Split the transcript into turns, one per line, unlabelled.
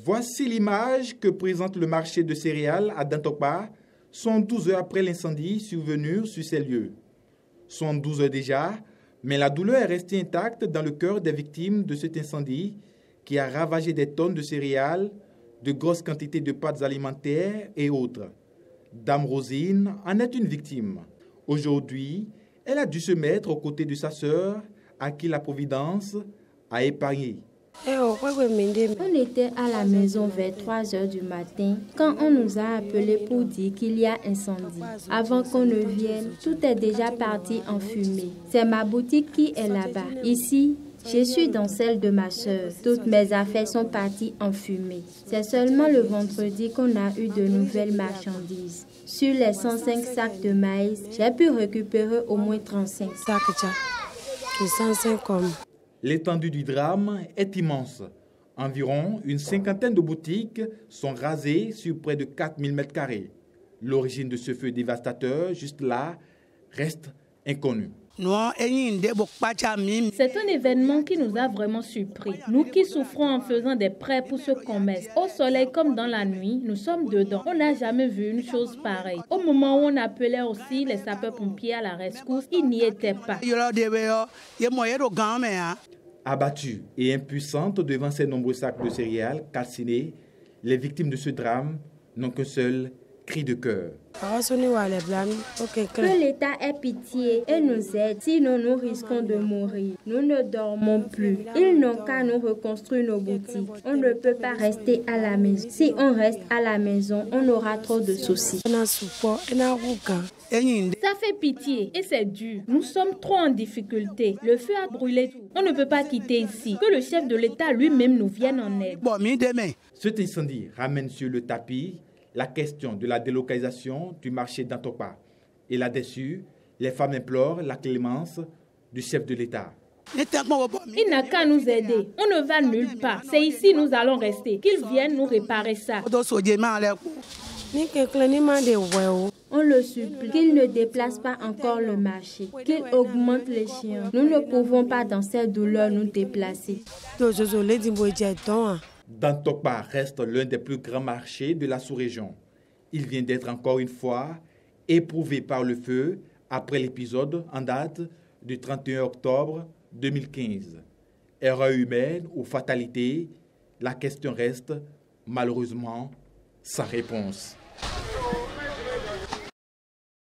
Voici l'image que présente le marché de céréales à Dantokpa, 112 heures après l'incendie survenu sur ces lieux. 112 heures déjà, mais la douleur est restée intacte dans le cœur des victimes de cet incendie qui a ravagé des tonnes de céréales, de grosses quantités de pâtes alimentaires et autres. Dame Rosine en est une victime. Aujourd'hui, elle a dû se mettre aux côtés de sa sœur, à qui la Providence a épargné.
On était à la maison vers 3 heures du matin quand on nous a appelés pour dire qu'il y a incendie. Avant qu'on ne vienne, tout est déjà parti en fumée. C'est ma boutique qui est là-bas. Ici, je suis dans celle de ma sœur. Toutes mes affaires sont parties en fumée. C'est seulement le vendredi qu'on a eu de nouvelles marchandises. Sur les 105 sacs de maïs, j'ai pu récupérer au moins 35.
L'étendue du drame est immense. Environ une cinquantaine de boutiques sont rasées sur près de 4000 m². L'origine de ce feu dévastateur, juste là, reste inconnue.
C'est un événement qui nous a vraiment surpris. Nous qui souffrons en faisant des prêts pour ce commerce, au soleil comme dans la nuit, nous sommes dedans. On n'a jamais vu une chose pareille. Au moment où on appelait aussi les sapeurs-pompiers à la rescousse, ils n'y étaient pas.
Abattues et impuissantes devant ces nombreux sacs de céréales calcinés, les victimes de ce drame n'ont qu'un seul cri de cœur.
Que l'État ait pitié et nous aide, sinon nous risquons de mourir. Nous ne dormons plus. Ils n'ont qu'à nous reconstruire nos boutiques. On ne peut pas rester à la maison. Si on reste à la maison, on aura trop de soucis.
Ça fait pitié et c'est dur. Nous sommes trop en difficulté. Le feu a brûlé tout. On ne peut pas quitter ici. Que le chef de l'État lui-même nous vienne en aide.
Cet incendie ramène sur le tapis la question de la délocalisation du marché d'Antokpa. Et là-dessus, les femmes implorent la clémence du chef de l'État.
Il n'a qu'à nous aider. On ne va nulle part. C'est ici nous allons rester. Qu'il vienne nous réparer ça.
On le supplie qu'il ne déplace pas encore le marché, qu'il augmente les chiens. Nous ne pouvons pas dans cette douleur nous déplacer.
Dantokpa reste l'un des plus grands marchés de la sous-région. Il vient d'être encore une fois éprouvé par le feu après l'épisode en date du 31 octobre 2015. Erreur humaine ou fatalité, la question reste malheureusement sans réponse.